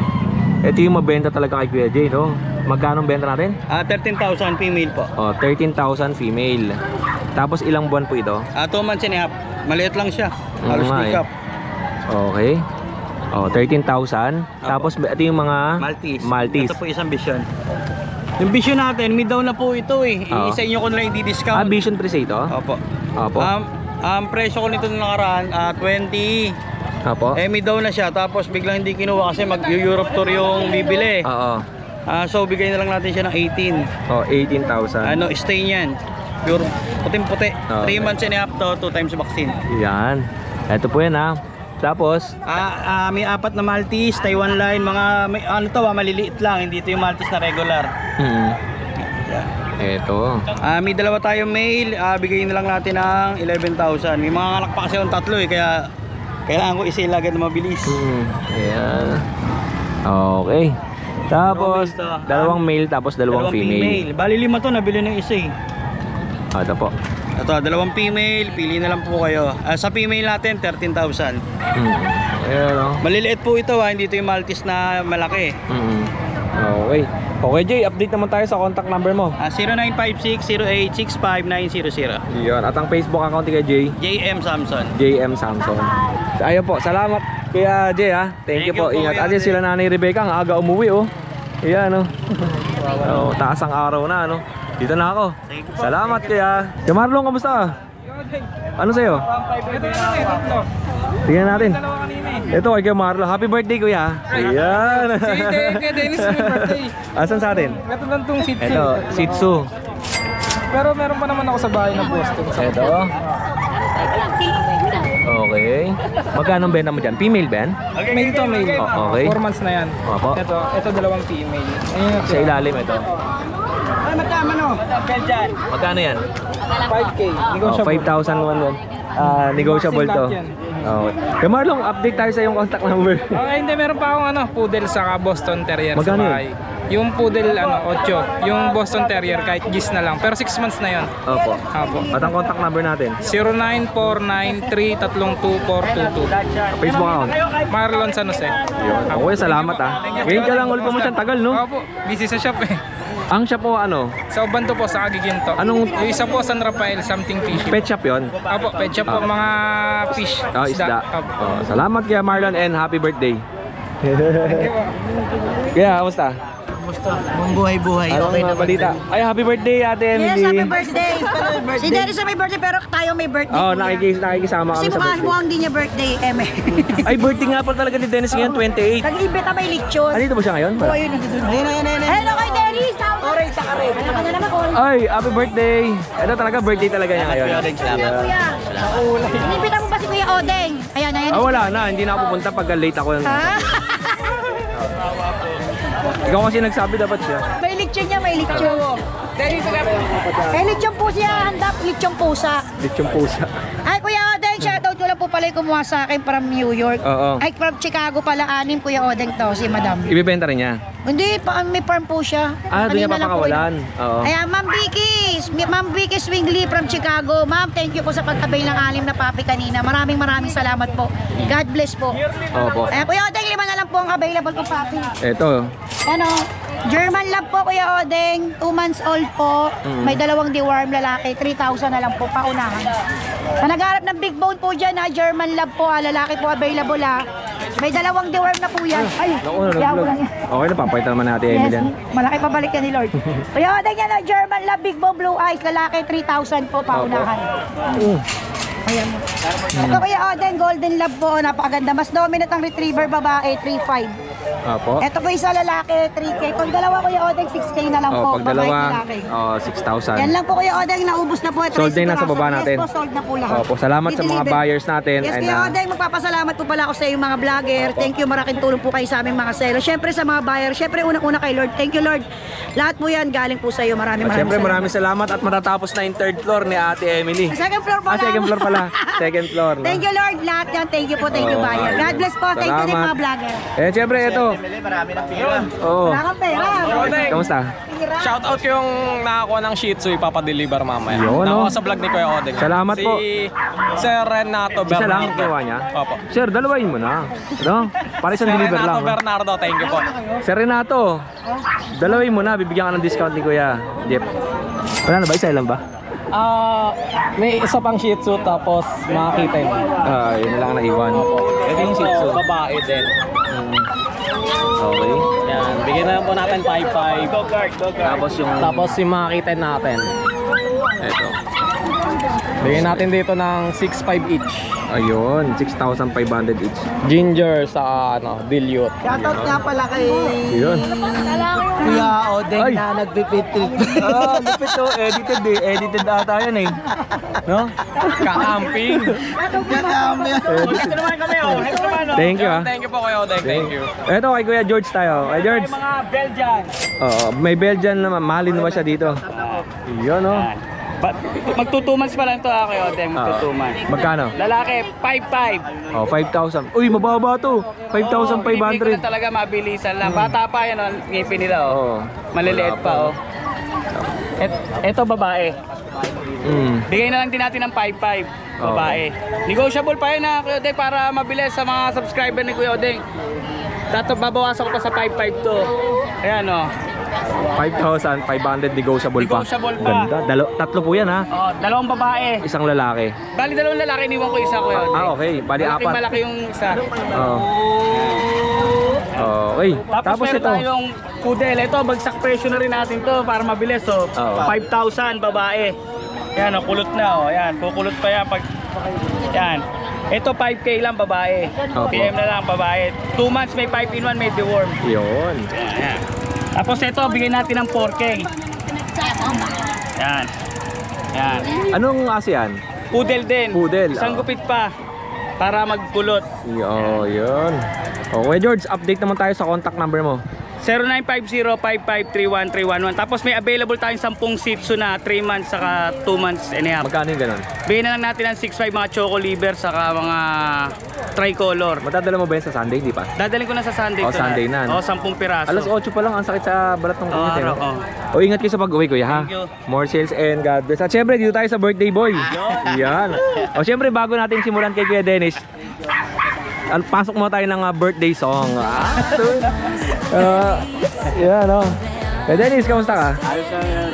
yung mabenta talaga kay Kuya Jay, no? Magkano ang benta natin? 13,000 female po. 13,000 female. Tapos ilang buwan po ito? 2 months and a half. Maliit lang siya. Oo Halos nga, pick up. Okay. 13,000. Tapos ito yung mga Maltese. Ito po isang Vision. Yung Vision natin, mid down na po ito eh. Oo. Isa inyo ko na lang i-discount. Vision Presay ito? Opo. Opo. Ang presyo ko nito nung nakaraan, 20. Opo. May down na siya. Tapos biglang hindi kinuha kasi mag-Europe tour yung bibili. Oo. So bigay na lang natin siya ng 18. 18,000. Stay niyan. Pure puting-puti. Okay. 3 months and a half to 2 times vaccine. Yan. Ito po yan, ha. Tapos May 4 na Maltese, Taiwan line, maliliit lang, hindi ito yung Maltese na regular. Ito. May 2 tayong male, bigay na lang natin ng 11,000. May mga anak pa kasi yung 3 eh, kaya kailangan ko isa agad na mabilis. Ayan. Okay. Tapos, dalawang male, tapos dalawang female. Bali 5 to, nabili ng isa eh. Ito po. Ito, 2 female, pili na lang po kayo. Sa female natin, 13,000. Ayan, oh. Maliliit po ito hindi ito yung Maltese na malaki. Okay. Okay, Jay, update naman tayo sa contact number mo. 0956-0865-900. Yun. At ang Facebook account ni Kuya Jay? JM Samson. JM Samson. Ayun po, salamat Kuya Jay, ha. Thank you po. you po, Ingat. Kuya At Jay. sila Nanay Rebecca, ang aga umuwi, oh. Ayan, oh. Taas ang araw na, ano. Dito na ako. Salamat Kuya. Kuya Marlon, kamusta ka? Ano sa'yo? Tingnan natin. Ito kay Kuya Marlon. Happy birthday, Kuya. Ayan. Kaya Dennis, may birthday. Asan sa atin? Ito lang tong Shih Tzu. Ito, Shih Tzu. Pero meron pa naman ako sa bahay ng Boston. Ito. Okay. Magkano ang benta mo dyan? Female ba yan? Male to male. Oh, okay. 4 months na yan. Opo. Ito 2 female. Ayun, Sa ilalim ito. Magkano yan? 5K. Oh, 5,000 negotiable to. Okay. Kaya Marlon, update tayo sa yung contact number. Hindi, meron pa akong poodle sa Boston Terrier Magkano sa bahay. Yung poodle 8, yung Boston Terrier kahit gis na lang. Pero 6 months na 'yon. Opo. Opo. At ang contact number natin? 0949-332-2422. Facebook account? Marlon San Jose. Yun. Okay, salamat Ngayon ka lang ulit po mo siyang tagal, no? Opo, busy sa shop eh. Ang shop mo ano? Sa Ubanto po, sa Agiginto. Anong- Yung isa po, San Rafael, something fish. Pet shop yun? Opo, pet shop po, mga fish. Isda. Opo. Salamat kaya Marlon and happy birthday. Kaya, kamusta? Buong buhay-buhay. Anong balita? Ay, happy birthday, Ate Emily. Yes, happy birthday. Si Dennis may birthday pero tayo may birthday. Oh, nakikisama Kasi kami sa mukha birthday. mo ang di niya birthday, Eme. Ay, birthday nga pala talaga ni Dennis ngayon, 28. Nag-ibita may lechon. Andito ba siya ngayon? Oo, ayun, nandun. Hello kay Dennis. Orange sa kare. Ano ka na naman, orange? Ay, happy birthday. Ito talaga, birthday talaga niya ngayon. Kuya. Inibita mo ba si Kuya Odeng? Ayan, ayan. Ah, wala na. Hindi na ako pupunta pag late ako. Ha? Ikaw kasi nagsabi dapat siya. May lechon niya, may lechon. May lechon po siya, handap, lechon pusa. Lechong pusa. Ay, Kuya Odeng, shoutout ko lang po pala yung kumuha sa akin from New York. Oo. Ay, from Chicago pala, anim Kuya Odeng to, si Madam. Ibibenta rin niya. Hindi, may farm po siya. Ah, doon niya Kanina lang po papakawalan. Oo. Ayan, Ma'am Vicky Swingley from Chicago. Ma'am, thank you po sa pag-avail ng alim na papi kanina. Maraming salamat po. God bless po. Opo. Ayan, Kuya Odeng, 5 na lang po ang available kong papi. Ito. Ano, German Lab po, Kuya Odeng. 2 months old po. May 2 deworm lalaki. 3,000 na lang po, paunahan. Sa nagharap ng big bone po dyan, ha, German Lab po, lalaki po available, ha. May 2 deworm na po yan. Ay, Naku, yaw lang yan. Okay na, papalitan naman natin Emily yan. Malaki pabalik yan ni Lord. Kuya Odeng yan, German Lab, big bone, blue eyes, lalaki, 3,000 po, paunahan. Ayan mo. Ito Kuya Odeng, golden lab po, napakaganda. Mas dominant ang retriever, babae, 3,500. Opo. Ito po isa lalaki, 3K. Kung dalawa Kuya Odeng, 6K na lang po. Pag dalawa, lalaki. 6,000. Yan lang po Kuya Odeng, naubos na po. Ito Sold na yung nasa piraso. baba natin. Yes po, sold na po lahat. Opo, salamat sa mga I-deliver. buyers natin. Yes, And, Kuya Odeng, magpapasalamat po pala ako sa iyong mga vlogger. Thank you, malaking tulong po kayo sa aming mga seller. Siyempre sa mga buyer, siyempre unang-una kay Lord. Thank you Lord. Lahat po yan galing po sa iyo. Maraming Siyempre, salamat. maraming salamat at matatapos na yung 3rd floor ni Ate Emily. Second floor po lang. Second floor pala. Second floor. No? Thank you Lord. Lahat yan. Thank you po. Thank you Oo, buyer. ayun. God bless po. Thank you din Salamat. mga vlogger. Eh, siyempre, ito. Oo. Wala kang pera. Kamusta? Shoutout ko yung nakakuha ng Shih Tzu, ipapadeliver mamaya. Yun, no? Nakuha sa vlog ni Kuya Odeng. Salamat po. Si Sir Renato Isa lang Bernardo. kinuha niya? Opo. Sir, dalawain mo na. No? Para Sir isang deliver Renato lang. no? Bernardo, thank you po. Sir Renato, dalawain mo na. Bibigyan ka ng discount ni Kuya Jeff. Wala na ba? Isa lang ba? May isa pang Shih Tzu tapos makakita yun. Yun na lang ang naiwan. Ito yung Shih Tzu. Babae din. Okay. Yan, bigyan na lang po natin 5-5. Tapos yung makakita natin. Ito. Bigyan natin dito ng 6-5 each. Ayun, 6,500 each. Ginger sa dilute. Shoutout nga pala kay Yun. Kuya Odeng Ay. na nagpipit-trip. Lupit to. Edited eh. Edited ata yan eh. No? Kakamping. Thank you ah. Thank you po Kuya Odeng. Thank you. Ito kay Kuya George tayo. Kay George. Mga Belgian. Oo, may Belgian naman. Mahalin ba siya dito? Yun oh. Magtutumans pa lang to ako yun, magtutumans. Magkano? Lalaki, 5,500. Oh, 5,000. Uy, mababa to. 5,500. Hindi ko na talaga mabilisan lang. Bata pa yan, ngipin nila. Oo. Maliliit pa. Ito babae. Bigay na lang din natin ng 5,500. Babae. Negotiable pa yun na Kuya Odeng para mabilis sa mga subscriber ni Kuya Odeng. Babawasan ko pa sa 5,500 to. Ayan o. 5,500 negotiable pa. Negotiable pa. Ganda. Tatlo po yan ha. Oh, 2 babae. Isang lalaki. Bali 2 lalaki, iniwan ko isa Kuya Odeng. Okay. Bali apat. Malaki yung isa. Oo. Okay. Tapos meron ito. tayong poodle. Ito, bagsak presyo na rin natin to para mabilis. Oh. Oo. 5,000 babae. Yan, kulot na. Oh. Yan, kukulot pa yan. Yan. Ito 5K lang babae. Opo. PM na lang babae. 2 months may 5-in-1, may deworm. Yun. Yan. Tapos ito, bigyan natin ng 4K. Yan. Yan. Anong ASEAN? Poodle din. Poodle, Isang oh. gupit pa para magkulot. Yun. Okay, George, update naman tayo sa contact number mo. 0950-5531-311. Tapos may available tayong 10 Shih Tzu na 3 months saka 2 months and a half. Magkano yung ganun? Bigyan na lang natin ng 6'5 mga choco liver saka mga tricolor. Matadala mo ba yun sa Sunday, di pa? Dadalhin ko na sa Sunday. Oh, to Sunday na, no? 10 piraso. Alas 8 pa lang, ang sakit sa balat ng init. araw, O ingat kayo sa pag-uwi, kuya, ha? Thank you. More sales and God bless. At syempre, dito tayo sa birthday boy. Yan. O syempre, bago natin simulan kay Kuya Dennis, pasok mo tayo ng birthday song. Yan, o. Kuya Dennis, kamusta ka? Ayos na yun.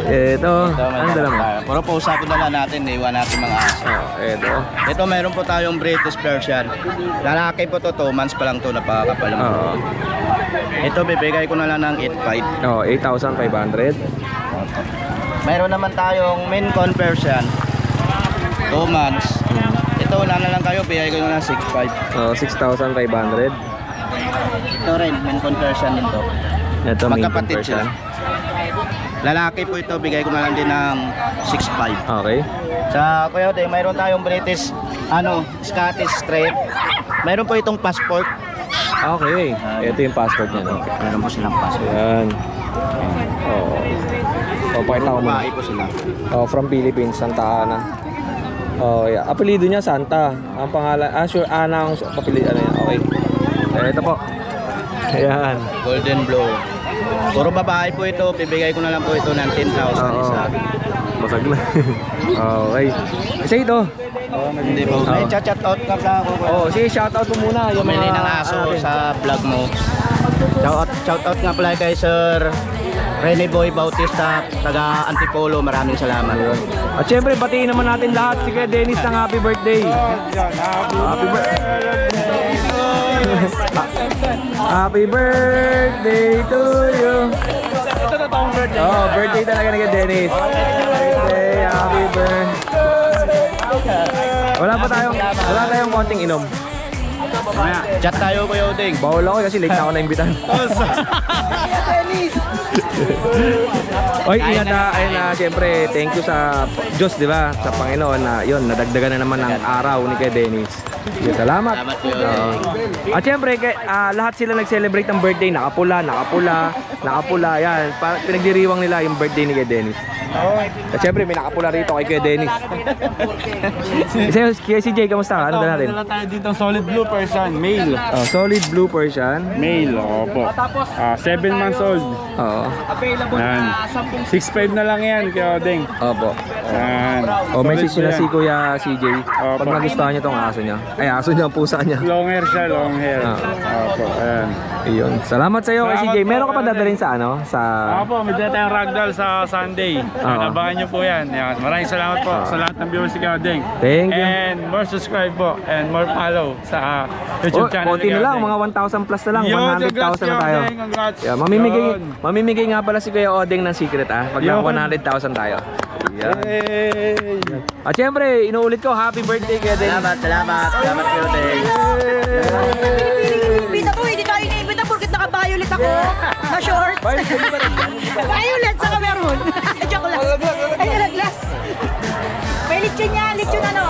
Ito, ano dala mo? Puro po usapin na lang natin, iwan natin mga aso. Ito. Ito meron po tayong British Persian. Lalaki po to, 2 months pa lang to, napakakapal lang. Oo. Ito bibigay ko na lang ng 8.5. Oh, 8,500. Meron naman tayong Maine Coon Persian, 2 months. Ito wala na lang kayo, bigay ko na lang 6.5. Oh, 6,500. Ito rin, Maine Coon Persian din to. Ito, Maine Coon Magkapatid Persian. sila. Lalaki po ito, bigay ko na lang din ng 6.5. Okay. Sa Coyote, mayroon tayong British, Scottish Straight. Mayroon po itong passport. Okay. Ito yung passport niya, no? Meron po silang passport. Yan. Oh. Oh, pakita ko muna. Kumain po sila. Oh, from Philippines, Santa Ana. Oh, yeah. Apelido niya Santa. Ang pangalan, sure, Ana ang apelido yan. Okay. Ito po. Ayan. Golden Blow. Puro babae po ito, bibigay ko na lang po ito ng 10,000 isa. Basag na. Okay. Isa ito. Hindi po. May chat out ka lang ako. Oh, sige, shoutout mo muna yung Pumili mga ng aso sa vlog mo. Shout out nga pala kay Sir Rene Boy Bautista, taga Antipolo. Maraming salamat. At syempre, batiin naman natin lahat. Sige, Dennis, ng happy birthday. Happy birthday. Happy birthday to you. Ito na toong birthday. Oh, birthday talaga ni Dennis. Birthday, happy birthday. Wala tayong konting inom. Chat tayo Kuya Uding. Bawal ako kasi late na ako na-imbitan. Oy, ingat na. Ayun na, siyempre, thank you sa Diyos, di ba? Sa Panginoon na yun, nadagdagan na naman ng araw ni kay Dennis. Salamat. Salamat Kuya Uding. At syempre, lahat sila nag-celebrate ng birthday. Nakapula. Yan. Pinagdiriwang nila yung birthday ni kay Dennis. At syempre, may nakapula rito kay Dennis. Kaya si Jay, kamusta ka? Ano dala natin? Dala tayo dito solid blue Persian, male. Oh, solid blue Persian. Male, opo. 7 months old. Oo. Yan. 6'5 na lang yan, Kuya Odeng. Opo. Yan. Oh, message Solid nila po si yan. Kuya CJ. Pag Opo. nagustuhan niyo tong aso niya. Ay, aso niya, ang pusa niya. Long hair siya, long hair. Opo, ayan. Iyon. Salamat sa iyo kay Salamat CJ. po, Meron ka pa Kuya dadalhin sa ano? Sa Opo, may dala tayong ragdoll sa Sunday. Oo. Abangan nyo po yan. Yan. Maraming salamat po sa lahat ng viewers ni Kuya Odeng. Thank you. And more subscribe po and more follow sa YouTube channel konti ni na Kuya lang, Odeng. mga 1,000 plus na lang, Yun, 100,000 na congrats, tayo. Kuya Odeng, congrats. Yeah, Yun. mamimigay nga pala si Kuya Odeng ng secret pag Yun. naka 100,000 tayo. Yan. Yay! At syempre, inuulit ko, happy birthday Kuya Odeng. Salamat Kuya Odeng. Imbita ko, hindi tayo iniimbita porque naka-violet ako na shorts. Violet sa meron. Joke lang. Ay, nalaglas. May lechon niya, lechon ano?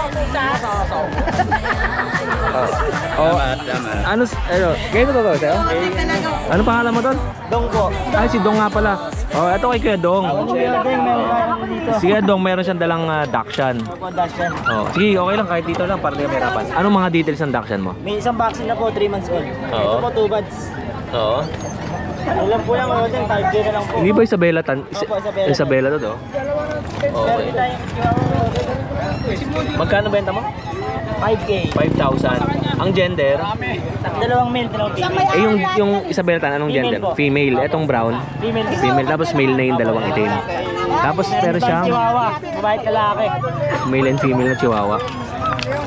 Ano, kayo to sa'yo? Ano pangalan mo doon? Dong po. Ay, si Dong nga pala. Oh, ito kay Kuya Dong. Kuya Odeng, meron tayo dito. Sige, Dong, meron siyang dalang Dachshund. Oh, sige, okay lang kahit dito lang para di kami hirapan. Anong mga details ng Dachshund mo? May isang vaccine na po, 3 months old. Oo. Ito po, 2 buds. Oo. Ano lang po yan, Kuya Odeng, 5K na lang po. Hindi ba Isabela Opo, Isabela. Isabela to do? Meron din tayong Magkano benta mo? 5K. 5,000. Ang gender? Dalawang male, dalawang female. Yung Isabela tan anong Female gender? po. Female. Etong brown. Female. Female tapos male na yung dalawang itim. Tapos pero siya Chihuahua, babae at lalaki. male and female na chihuahua.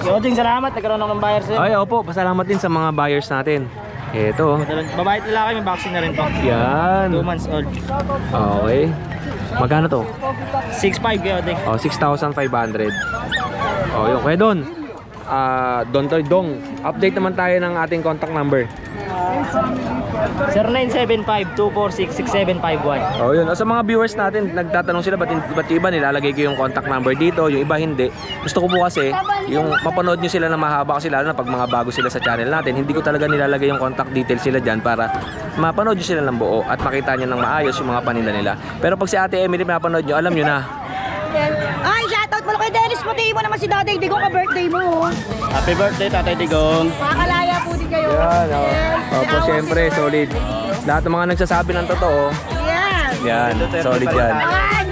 Kuya Odeng, salamat. Nagkaroon ako ng buyer sa'yo. Ay, opo, pasalamat din sa mga buyers natin. Ito. Babae at lalaki, may vaccine na rin po. Yan. 2 months old. Okay. Magkano to? 6'5", Kuya Odeng. Oh, 6,500. Oh, yun. Kaya doon. Don Toy Dong. Update naman tayo ng ating contact number. 0975-246-6751. Oh, yun. Sa mga viewers natin, nagtatanong sila ba't yung iba nilalagay ko yung contact number dito, yung iba hindi. Gusto ko po kasi yung mapanood nyo sila na mahaba kasi lalo na pag mga bago sila sa channel natin, hindi ko talaga nilalagay yung contact details sila dyan para mapanood nyo sila ng buo at makita nyo ng maayos yung mga paninda nila. Pero pag si Ate Emily mapanood nyo, alam nyo na. Ay, shoutout mo kay Dennis. Pati mo naman si Tatay Digong ka-birthday mo. Happy birthday, Tatay Digong. Makakalaya po din kayo. Yan, opo, syempre, solid. Lahat ng mga nagsasabi ng totoo, Yan. yan, solid yan. Ayan.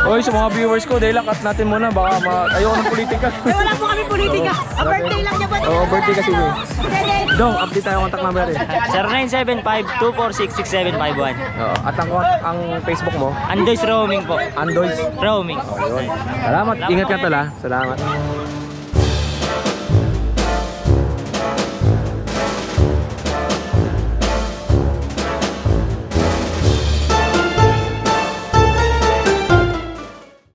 Oy, sa mga viewers ko, dahil cut natin muna. Baka ayoko ng politika. Wala po kami politika. Birthday lang niya po. Oo, birthday kasi yun. Dong, update tayo contact number eh. 0975-246-6751. Oo, at ang Facebook mo? Andoy's Roaming po. Andoy's? Roaming. Oh, yun. Salamat. Ingat ka tala. Salamat.